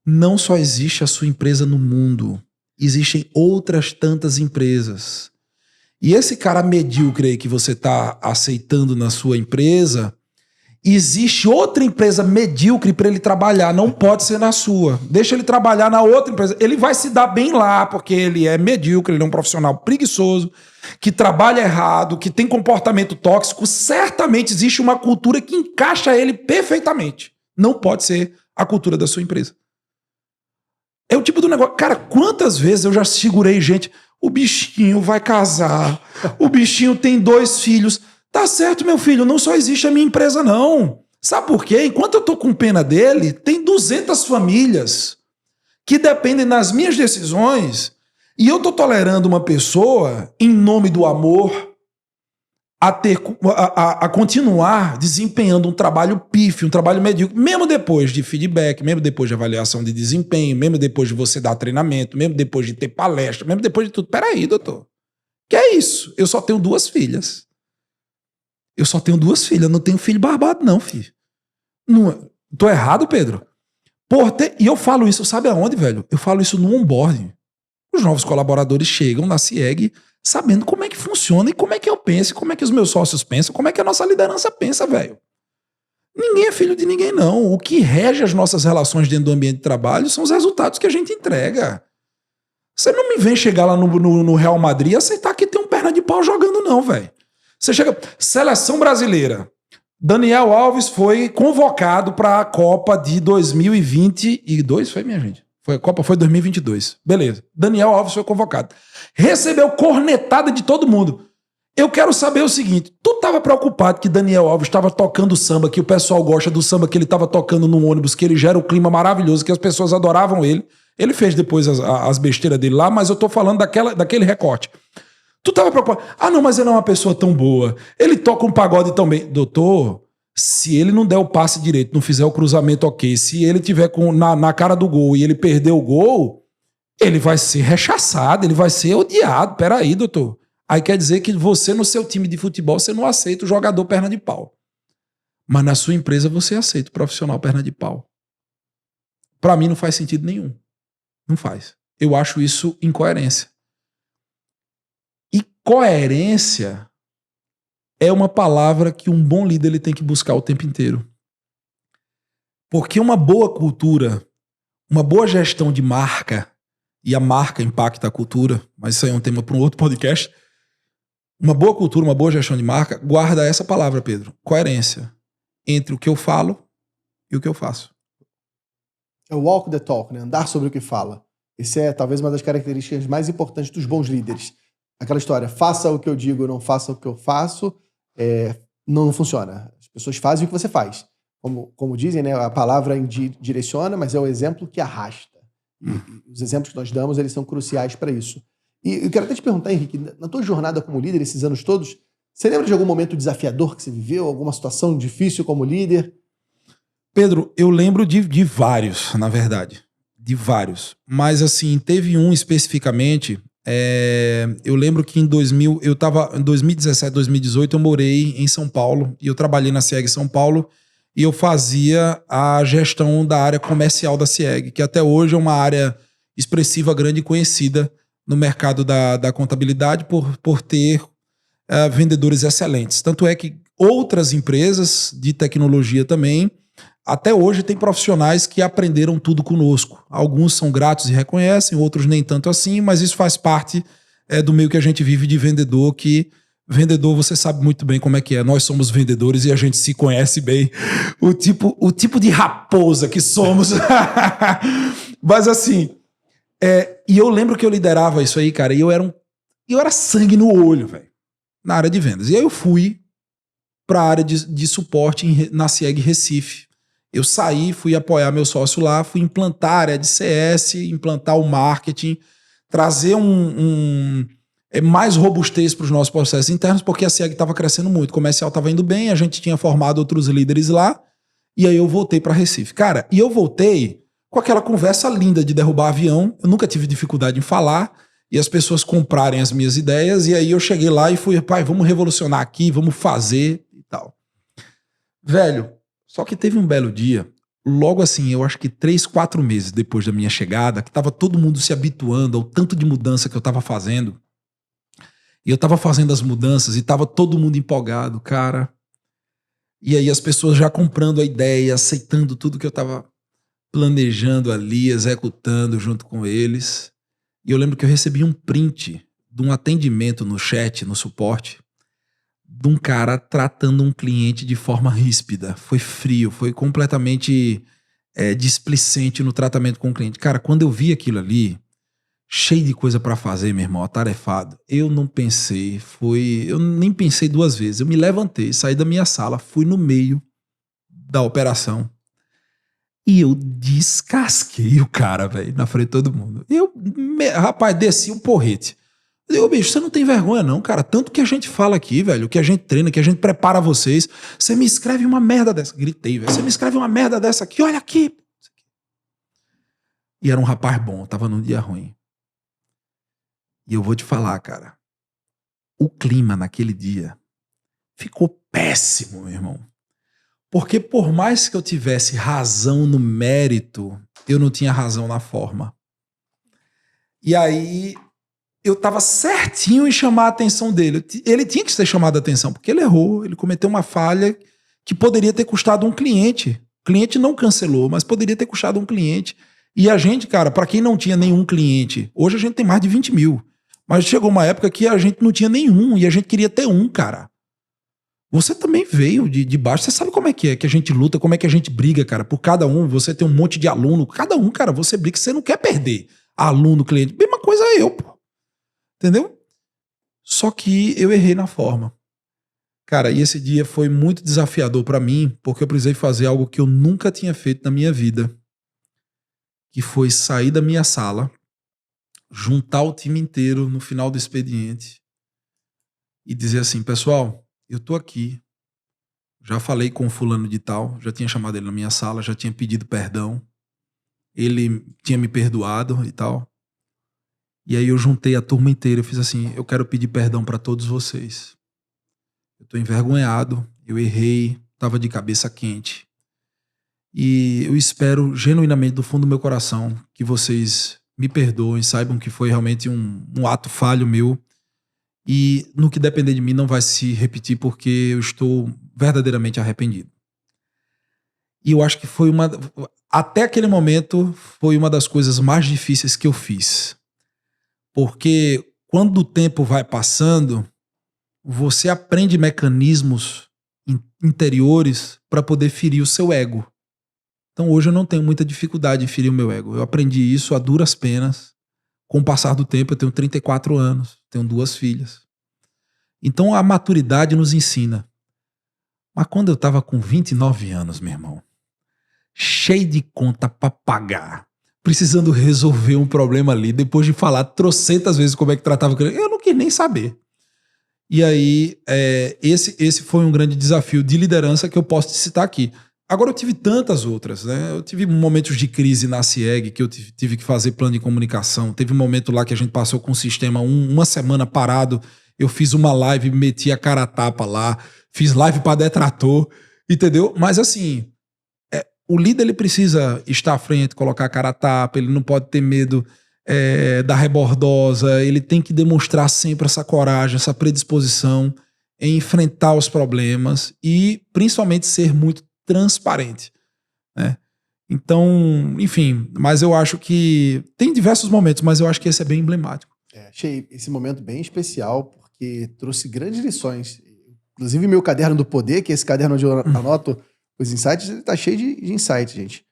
Não só existe a sua empresa no mundo. Existem outras tantas empresas. E esse cara medíocre aí que você está aceitando na sua empresa, existe outra empresa medíocre para ele trabalhar. Não pode ser na sua. Deixa ele trabalhar na outra empresa. Ele vai se dar bem lá, porque ele é medíocre, ele é um profissional preguiçoso, que trabalha errado, que tem comportamento tóxico. Certamente existe uma cultura que encaixa ele perfeitamente. Não pode ser a cultura da sua empresa. É o tipo do negócio... Cara, quantas vezes eu já segurei gente... O bichinho vai casar, o bichinho tem 2 filhos... Tá certo, meu filho, não só existe a minha empresa, não. Sabe por quê? Enquanto eu tô com pena dele, tem 200 famílias que dependem das minhas decisões e eu tô tolerando uma pessoa, em nome do amor, a continuar desempenhando um trabalho pífio, um trabalho medíocre, mesmo depois de feedback, mesmo depois de avaliação de desempenho, mesmo depois de você dar treinamento, mesmo depois de ter palestra, mesmo depois de tudo. Peraí, doutor. Que é isso? Eu só tenho 2 filhas. Eu só tenho 2 filhas, não tenho filho barbado, não, filho. Não, tô errado, Pedro? E eu falo isso, sabe aonde, velho? Eu falo isso no onboarding. Os novos colaboradores chegam na CIEG sabendo como é que funciona e como é que eu penso, como é que os meus sócios pensam, como é que a nossa liderança pensa, velho. Ninguém é filho de ninguém, não. O que rege as nossas relações dentro do ambiente de trabalho são os resultados que a gente entrega. Você não me vem chegar lá no Real Madrid e aceitar que tem um perna de pau jogando, não, velho. Você chega... Seleção brasileira. Daniel Alves foi convocado para a Copa de 2022, foi, minha gente? A Copa foi 2022. Beleza. Daniel Alves foi convocado. Recebeu cornetada de todo mundo. Eu quero saber o seguinte, tu estava preocupado que Daniel Alves estava tocando samba, que o pessoal gosta do samba que ele estava tocando no ônibus, que ele gera um clima maravilhoso, que as pessoas adoravam ele. Ele fez depois as besteiras dele lá, mas eu tô falando daquele recorte. Tu tava preocupado. Não, mas ele é uma pessoa tão boa. Ele toca um pagode tão bem. Doutor, se ele não der o passe direito, não fizer o cruzamento ok, se ele tiver na cara do gol e ele perder o gol, ele vai ser rechaçado, ele vai ser odiado. Peraí, doutor. Aí quer dizer que você, no seu time de futebol, você não aceita o jogador perna de pau. Mas na sua empresa você aceita o profissional perna de pau. Pra mim não faz sentido nenhum. Não faz. Eu acho isso incoerência. E coerência é uma palavra que um bom líder ele tem que buscar o tempo inteiro. Porque uma boa cultura, uma boa gestão de marca, e a marca impacta a cultura, mas isso aí é um tema para um outro podcast. Uma boa cultura, uma boa gestão de marca, guarda essa palavra, Pedro. Coerência entre o que eu falo e o que eu faço. É o walk the talk, né? Andar sobre o que fala. Essa é talvez uma das características mais importantes dos bons líderes. Aquela história, faça o que eu digo, não faça o que eu faço. não funciona. As pessoas fazem o que você faz. Como dizem, né, a palavra direciona, mas é o exemplo que arrasta. E os exemplos que nós damos, eles são cruciais para isso. E eu quero até te perguntar, Henrique, na tua jornada como líder, esses anos todos, você lembra de algum momento desafiador que você viveu? Alguma situação difícil como líder? Pedro, eu lembro de vários, na verdade. De vários. Mas, assim, teve um especificamente. Eu lembro que em 2017, 2018, eu morei em São Paulo e eu trabalhei na CIEG São Paulo e eu fazia a gestão da área comercial da CIEG, que até hoje é uma área expressiva, grande e conhecida no mercado da contabilidade por ter vendedores excelentes. Tanto é que outras empresas de tecnologia também, até hoje, tem profissionais que aprenderam tudo conosco. Alguns são gratos e reconhecem, outros nem tanto assim, mas isso faz parte do meio que a gente vive de vendedor, que vendedor você sabe muito bem como é que é. Nós somos vendedores e a gente se conhece bem. O tipo de raposa que somos. Mas assim, e eu lembro que eu liderava isso aí, cara, e eu era sangue no olho, velho, na área de vendas. E aí eu fui para a área de suporte na CIEG Recife. Eu saí, fui apoiar meu sócio lá, fui implantar a área de CS, implantar o marketing, trazer mais robustez para os nossos processos internos, porque a CIEG estava crescendo muito, o comercial estava indo bem, a gente tinha formado outros líderes lá, e aí eu voltei para Recife. Cara, e eu voltei com aquela conversa linda de derrubar avião, eu nunca tive dificuldade em falar, e as pessoas comprarem as minhas ideias, e aí eu cheguei lá e fui, pai, vamos revolucionar aqui, vamos fazer e tal. Velho, só que teve um belo dia, logo assim, eu acho que 3, 4 meses depois da minha chegada, que tava todo mundo se habituando ao tanto de mudança que eu tava fazendo. E eu tava fazendo as mudanças e tava todo mundo empolgado, cara. E aí as pessoas já comprando a ideia, aceitando tudo que eu tava planejando ali, executando junto com eles. E eu lembro que eu recebi um print de um atendimento no chat, no suporte, de um cara tratando um cliente de forma ríspida. Foi frio, foi completamente displicente no tratamento com o cliente. Cara, quando eu vi aquilo ali, cheio de coisa pra fazer, meu irmão, atarefado, eu não pensei, eu nem pensei 2 vezes. Eu me levantei, saí da minha sala, fui no meio da operação e eu descasquei o cara, velho, na frente de todo mundo. Rapaz, desci um porrete. Eu digo, bicho, você não tem vergonha não, cara. Tanto que a gente fala aqui, velho, que a gente treina, que a gente prepara vocês. Você me escreve uma merda dessa. Gritei, velho. Você me escreve uma merda dessa aqui, olha aqui. E era um rapaz bom, tava num dia ruim. E eu vou te falar, cara. O clima naquele dia ficou péssimo, meu irmão. Porque por mais que eu tivesse razão no mérito, eu não tinha razão na forma. E aí eu estava certinho em chamar a atenção dele. Ele tinha que ser chamado a atenção, porque ele errou, ele cometeu uma falha que poderia ter custado um cliente. O cliente não cancelou, mas poderia ter custado um cliente. E a gente, cara, para quem não tinha nenhum cliente, hoje a gente tem mais de 20 mil. Mas chegou uma época que a gente não tinha nenhum e a gente queria ter um, cara. Você também veio de baixo, você sabe como é que a gente luta, como é que a gente briga, cara, por cada um. Você tem um monte de aluno, cada um, cara, você briga, você não quer perder aluno, cliente. Mesma coisa eu, pô. Entendeu? Só que eu errei na forma. Cara, e esse dia foi muito desafiador pra mim, porque eu precisei fazer algo que eu nunca tinha feito na minha vida, que foi sair da minha sala, juntar o time inteiro no final do expediente e dizer assim, pessoal, eu tô aqui, já falei com o fulano de tal, já tinha chamado ele na minha sala, já tinha pedido perdão, ele tinha me perdoado e tal. E aí eu juntei a turma inteira, eu fiz assim, eu quero pedir perdão pra todos vocês. Eu tô envergonhado, eu errei, tava de cabeça quente. E eu espero genuinamente do fundo do meu coração que vocês me perdoem, saibam que foi realmente um ato falho meu. E no que depender de mim não vai se repetir porque eu estou verdadeiramente arrependido. E eu acho que até aquele momento, foi uma das coisas mais difíceis que eu fiz. Porque quando o tempo vai passando, você aprende mecanismos interiores para poder ferir o seu ego. Então hoje eu não tenho muita dificuldade em ferir o meu ego. Eu aprendi isso a duras penas. Com o passar do tempo, eu tenho 34 anos, tenho 2 filhas. Então a maturidade nos ensina. Mas quando eu tava com 29 anos, meu irmão, cheio de conta pra pagar, precisando resolver um problema ali, depois de falar trocentas vezes como é que tratava o cliente, eu não quis nem saber. E aí, esse foi um grande desafio de liderança que eu posso te citar aqui. Agora, eu tive tantas outras, né? Eu tive momentos de crise na CIEG, que eu tive que fazer plano de comunicação. Teve um momento lá que a gente passou com o sistema uma semana parado. Eu fiz uma live, meti a cara a tapa lá, fiz live para detrator, entendeu? Mas assim, o líder ele precisa estar à frente, colocar a cara a tapa, ele não pode ter medo da rebordosa, ele tem que demonstrar sempre essa coragem, essa predisposição em enfrentar os problemas e principalmente ser muito transparente, né? Então, enfim, mas eu acho que tem diversos momentos, mas eu acho que esse é bem emblemático. Achei esse momento bem especial, porque trouxe grandes lições. Inclusive, meu caderno do poder, que é esse caderno onde eu anoto os insights, ele tá cheio de insights, gente.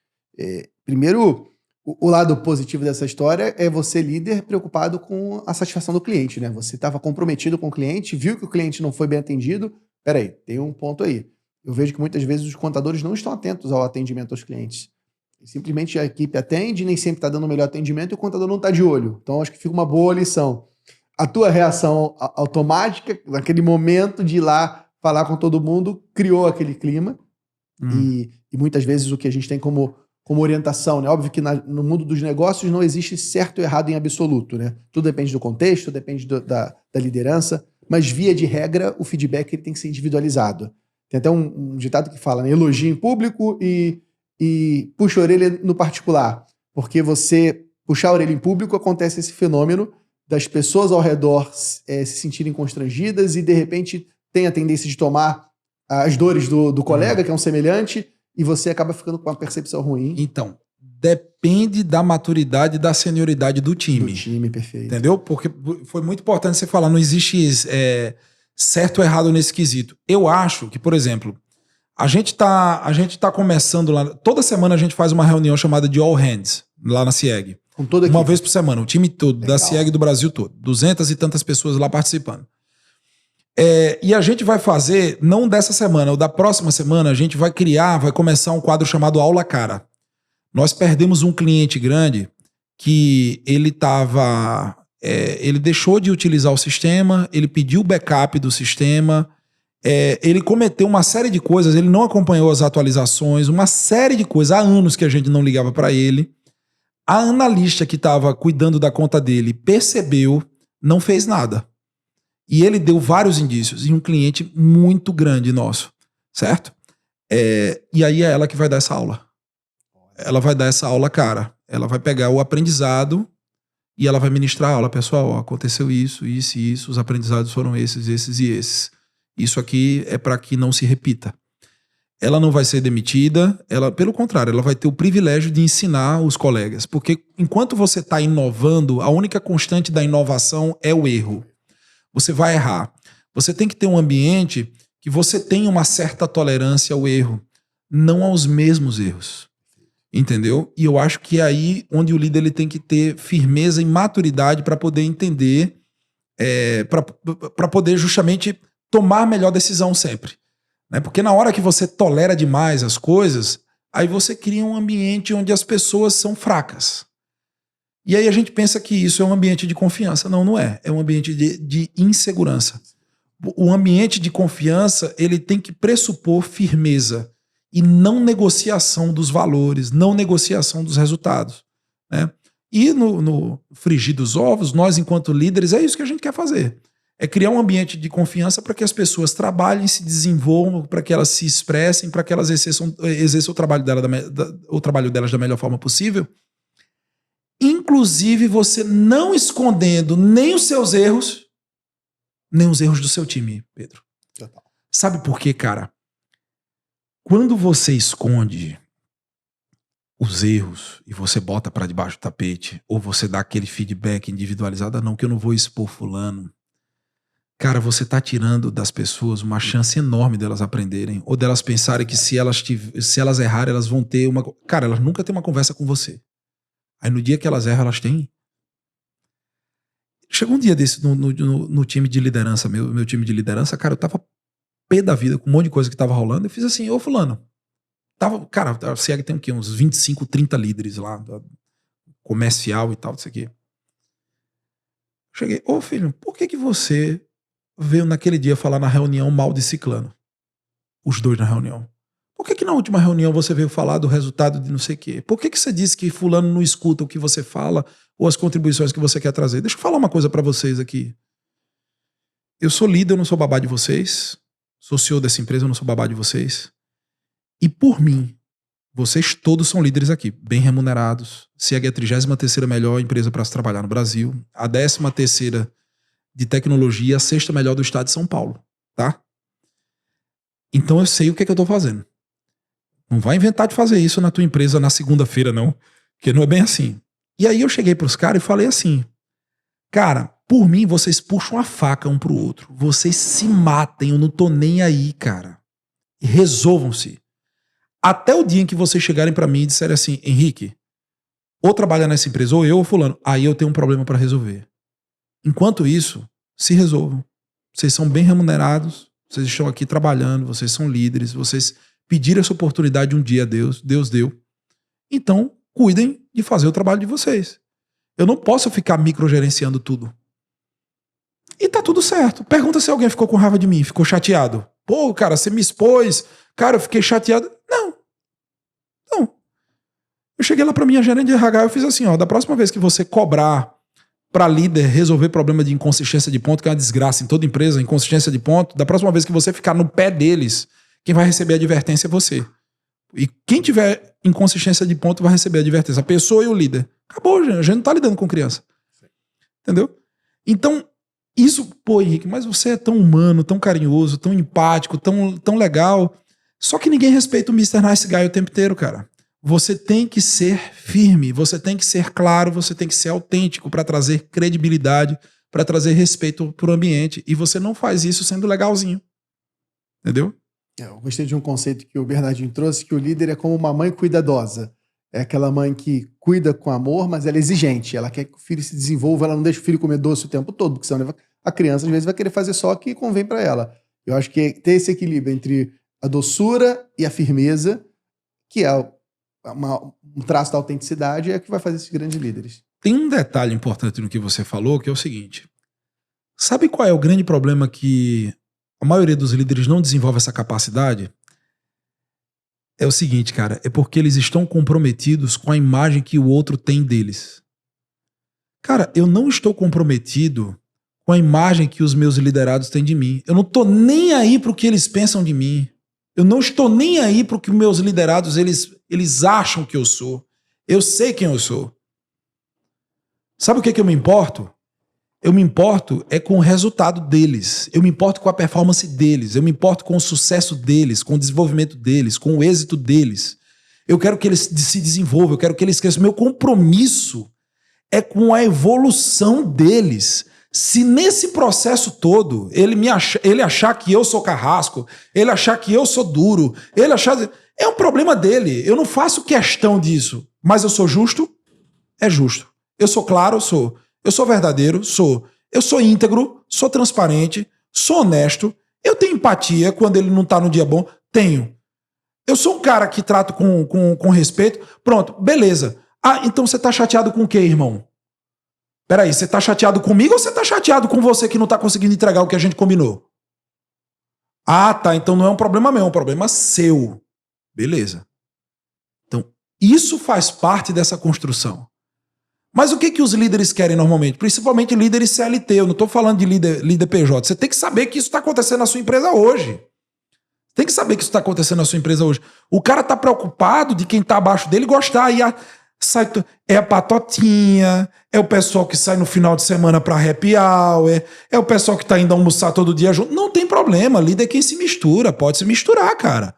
Primeiro, o lado positivo dessa história é você, líder, preocupado com a satisfação do cliente, né? Você estava comprometido com o cliente, viu que o cliente não foi bem atendido. Peraí, tem um ponto aí. Eu vejo que muitas vezes os contadores não estão atentos ao atendimento aos clientes. Simplesmente a equipe atende, nem sempre está dando o melhor atendimento e o contador não está de olho. Então, acho que fica uma boa lição. A tua reação automática, naquele momento de ir lá falar com todo mundo, criou aquele clima. E muitas vezes o que a gente tem como orientação, né? Óbvio que no mundo dos negócios não existe certo e errado em absoluto, né? Tudo depende do contexto, depende da liderança, mas via de regra o feedback ele tem que ser individualizado. Tem até um ditado que fala, né? Elogia em público e puxa a orelha no particular. Porque você puxar a orelha em público, acontece esse fenômeno das pessoas ao redor se sentirem constrangidas e de repente tem a tendência de tomar as dores do colega, que é um semelhante, e você acaba ficando com uma percepção ruim. Então, depende da maturidade e da senioridade do time. Do time, perfeito. Entendeu? Porque foi muito importante você falar, não existe certo ou errado nesse quesito. Eu acho que, por exemplo, a gente tá começando lá, toda semana a gente faz uma reunião chamada de All Hands, lá na CIEG. Com toda a uma equipe. vez por semana, o time todo, Legal. da CIEG do Brasil todo. 200 e tantas pessoas lá participando. E a gente vai fazer, não dessa semana, ou da próxima semana, a gente vai começar um quadro chamado Aula Cara. Nós perdemos um cliente grande que ele deixou de utilizar o sistema, ele pediu o backup do sistema, ele cometeu uma série de coisas, ele não acompanhou as atualizações, uma série de coisas, há anos que a gente não ligava para ele. A analista que estava cuidando da conta dele percebeu, não fez nada. E ele deu vários indícios, e um cliente muito grande nosso, certo? E aí é ela que vai dar essa aula. Ela vai dar essa aula, cara. Ela vai pegar o aprendizado e ela vai ministrar a aula. Pessoal, ó, aconteceu isso, isso e isso, os aprendizados foram esses, esses e esses. Isso aqui é para que não se repita. Ela não vai ser demitida, pelo contrário, ela vai ter o privilégio de ensinar os colegas. Porque enquanto você está inovando, a única constante da inovação é o erro. Você vai errar. Você tem que ter um ambiente que você tenha uma certa tolerância ao erro, não aos mesmos erros. Entendeu? E eu acho que é aí onde o líder ele tem que ter firmeza e maturidade para poder entender, para poder justamente tomar a melhor decisão sempre. Né? Porque na hora que você tolera demais as coisas, aí você cria um ambiente onde as pessoas são fracas. E aí a gente pensa que isso é um ambiente de confiança. Não, não é. É um ambiente de insegurança. O ambiente de confiança ele tem que pressupor firmeza e não negociação dos valores, não negociação dos resultados. Né? E no frigir dos ovos, nós, enquanto líderes, é isso que a gente quer fazer. É criar um ambiente de confiança para que as pessoas trabalhem, se desenvolvam, para que elas se expressem, para que elas exerçam o trabalho delas da melhor forma possível. Inclusive você não escondendo nem os seus erros, nem os erros do seu time, Pedro. Total. Sabe por quê, cara? Quando você esconde os erros e você bota para debaixo do tapete, ou você dá aquele feedback individualizado, não, que eu não vou expor fulano. Cara, você tá tirando das pessoas uma chance enorme delas aprenderem, ou delas pensarem que se elas errarem, elas vão ter uma... Cara, elas nunca têm uma conversa com você. Aí no dia que elas erram, elas têm. Chegou um dia desse no time de liderança, meu time de liderança, cara, eu tava pé da vida com um monte de coisa que tava rolando. Eu fiz assim, ô fulano, cara, a SIEG tem o quê? Uns 25, 30 líderes lá, comercial e tal, isso aqui. Cheguei, ô filho, por que você veio naquele dia falar na reunião mal de ciclano? Os dois na reunião. Por que na última reunião você veio falar do resultado de não sei o quê? Por que você disse que fulano não escuta o que você fala ou as contribuições que você quer trazer? Deixa eu falar uma coisa pra vocês aqui. Eu sou líder, eu não sou babá de vocês. Sou CEO dessa empresa, eu não sou babá de vocês. E por mim, vocês todos são líderes aqui, bem remunerados. SIEG é a 33ª melhor empresa para se trabalhar no Brasil. A 13ª de tecnologia, a 6ª melhor do estado de São Paulo, tá? Então eu sei o que é que eu tô fazendo. Não vai inventar de fazer isso na tua empresa na segunda-feira, não. Porque não é bem assim. E aí eu cheguei pros caras e falei assim, cara, por mim vocês puxam a faca um pro outro. Vocês se matem, eu não tô nem aí, cara. Resolvam-se. Até o dia em que vocês chegarem pra mim e disserem assim, Henrique, ou trabalha nessa empresa, ou eu, ou fulano, aí eu tenho um problema pra resolver. Enquanto isso, se resolvam. Vocês são bem remunerados, vocês estão aqui trabalhando, vocês são líderes, vocês pediram essa oportunidade um dia a Deus, Deus deu. Então, cuidem de fazer o trabalho de vocês. Eu não posso ficar microgerenciando tudo. E tá tudo certo. Pergunta se alguém ficou com raiva de mim, ficou chateado. Pô, cara, você me expôs. Cara, eu fiquei chateado. Não. Eu cheguei lá pra minha gerente de RH e eu fiz assim, ó, da próxima vez que você cobrar pra líder resolver problema de inconsistência de ponto, que é uma desgraça em toda empresa, inconsistência de ponto, da próxima vez que você ficar no pé deles, quem vai receber a advertência é você. E quem tiver inconsistência de ponto vai receber a advertência. A pessoa e o líder. Acabou, gente. A gente não tá lidando com criança. Entendeu? Então, isso, pô, Henrique, mas você é tão humano, tão carinhoso, tão empático, tão legal. Só que ninguém respeita o Mr. Nice Guy o tempo inteiro, cara. Você tem que ser firme, você tem que ser claro, você tem que ser autêntico para trazer credibilidade, para trazer respeito pro ambiente. E você não faz isso sendo legalzinho. Entendeu? Eu gostei de um conceito que o Bernardinho trouxe, que o líder é como uma mãe cuidadosa. É aquela mãe que cuida com amor, mas ela é exigente. Ela quer que o filho se desenvolva, ela não deixa o filho comer doce o tempo todo, porque senão a criança às vezes vai querer fazer só o que convém para ela. Eu acho que ter esse equilíbrio entre a doçura e a firmeza, que é um traço da autenticidade, é que vai fazer esses grandes líderes. Tem um detalhe importante no que você falou, que é o seguinte. Sabe qual é o grande problema que a maioria dos líderes não desenvolve essa capacidade? É o seguinte, cara, é porque eles estão comprometidos com a imagem que o outro tem deles. Cara, eu não estou comprometido com a imagem que os meus liderados têm de mim. Eu não tô nem aí pro que eles pensam de mim. Eu não estou nem aí pro que meus liderados eles acham que eu sou. Eu sei quem eu sou. Sabe o que eu me importo? Eu me importo é com o resultado deles. Eu me importo com a performance deles. Eu me importo com o sucesso deles, com o desenvolvimento deles, com o êxito deles. Eu quero que eles se desenvolvam, eu quero que eles cresçam. Meu compromisso é com a evolução deles. Se nesse processo todo ele achar que eu sou carrasco, ele achar que eu sou duro, ele achar... É um problema dele. Eu não faço questão disso. Mas eu sou justo? É justo. Eu sou claro? Sou. Eu sou verdadeiro? Sou. Eu sou íntegro? Sou transparente? Sou honesto? Eu tenho empatia quando ele não tá no dia bom? Tenho. Eu sou um cara que trato com respeito? Pronto, beleza. Ah, então você tá chateado com o quê, irmão? Peraí, você tá chateado comigo ou você tá chateado com você que não tá conseguindo entregar o que a gente combinou? Ah, tá, então não é um problema meu, é um problema seu. Beleza. Então, isso faz parte dessa construção. Mas o que os líderes querem normalmente? Principalmente líderes CLT, eu não estou falando de líder PJ. Você tem que saber que isso está acontecendo na sua empresa hoje. Tem que saber que isso está acontecendo na sua empresa hoje. O cara está preocupado de quem está abaixo dele gostar. E é a patotinha, é o pessoal que sai no final de semana para happy hour, é o pessoal que está indo almoçar todo dia junto. Não tem problema, líder é quem se mistura, pode se misturar, cara.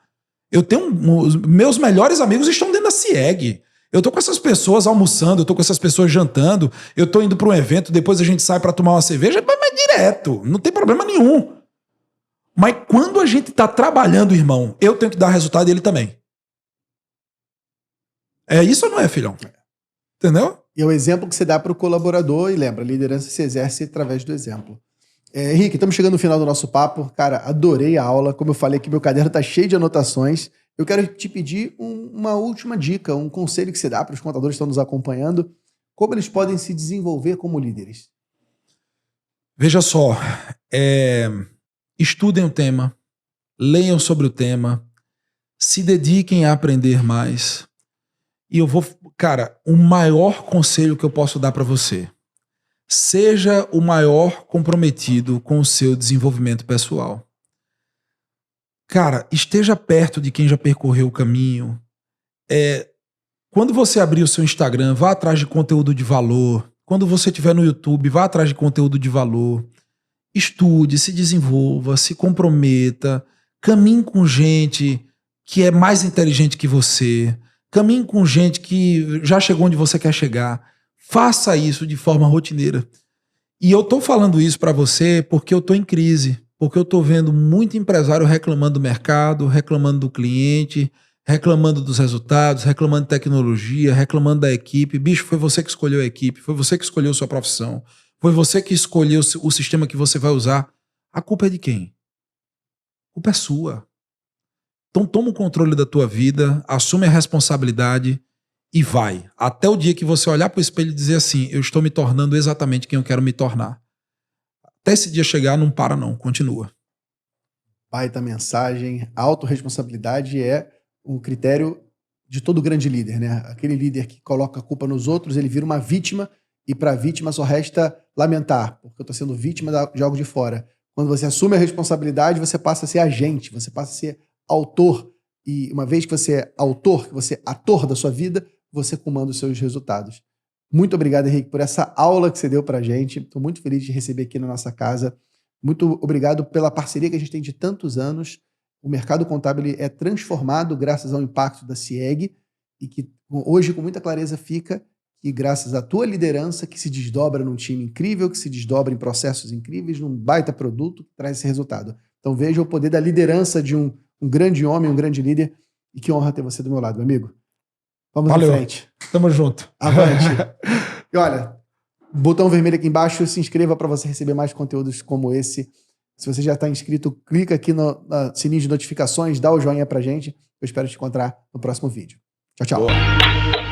Eu tenho meus melhores amigos estão dentro da SIEG. Eu tô com essas pessoas almoçando, eu tô com essas pessoas jantando, eu tô indo para um evento, depois a gente sai para tomar uma cerveja, mas direto, não tem problema nenhum. Mas quando a gente tá trabalhando, irmão, eu tenho que dar resultado e ele também. É isso ou não é, filhão? Entendeu? E é o exemplo que você dá para o colaborador, e lembra, a liderança se exerce através do exemplo. Henrique, estamos chegando no final do nosso papo. Cara, adorei a aula. Como eu falei aqui, meu caderno está cheio de anotações. Eu quero te pedir uma última dica, um conselho que você dá para os contadores que estão nos acompanhando. Como eles podem se desenvolver como líderes? Veja só, estudem o tema, leiam sobre o tema, se dediquem a aprender mais. E cara, o maior conselho que eu posso dar para você: seja o maior comprometido com o seu desenvolvimento pessoal. Cara, esteja perto de quem já percorreu o caminho. Quando você abrir o seu Instagram, vá atrás de conteúdo de valor. Quando você estiver no YouTube, vá atrás de conteúdo de valor. Estude, se desenvolva, se comprometa. Caminhe com gente que é mais inteligente que você. Caminhe com gente que já chegou onde você quer chegar. Faça isso de forma rotineira. E eu tô falando isso para você porque eu tô em crise. Porque eu tô vendo muito empresário reclamando do mercado, reclamando do cliente, reclamando dos resultados, reclamando de tecnologia, reclamando da equipe. Bicho, foi você que escolheu a equipe, foi você que escolheu sua profissão, foi você que escolheu o sistema que você vai usar. A culpa é de quem? A culpa é sua. Então toma o controle da tua vida, assume a responsabilidade e vai. Até o dia que você olhar pro espelho e dizer assim: eu estou me tornando exatamente quem eu quero me tornar. Até esse dia chegar, não para não, continua. Baita mensagem. A autorresponsabilidade é um critério de todo grande líder, né? Aquele líder que coloca a culpa nos outros, ele vira uma vítima, e para a vítima só resta lamentar, porque eu estou sendo vítima de algo de fora. Quando você assume a responsabilidade, você passa a ser agente, você passa a ser autor, e uma vez que você é autor, que você é ator da sua vida, você comanda os seus resultados. Muito obrigado, Henrique, por essa aula que você deu pra gente. Estou muito feliz de receber aqui na nossa casa. Muito obrigado pela parceria que a gente tem de tantos anos. O mercado contábil é transformado graças ao impacto da CIEG, e que hoje com muita clareza fica que graças à tua liderança, que se desdobra num time incrível, que se desdobra em processos incríveis, num baita produto, que traz esse resultado. Então veja o poder da liderança de um grande homem, um grande líder, e que honra ter você do meu lado, meu amigo. Vamos Valeu. em frente. Tamo junto. Avante. E olha, botão vermelho aqui embaixo, se inscreva para você receber mais conteúdos como esse. Se você já está inscrito, clica aqui no sininho de notificações, dá o joinha pra gente. Eu espero te encontrar no próximo vídeo. Tchau, tchau. Boa.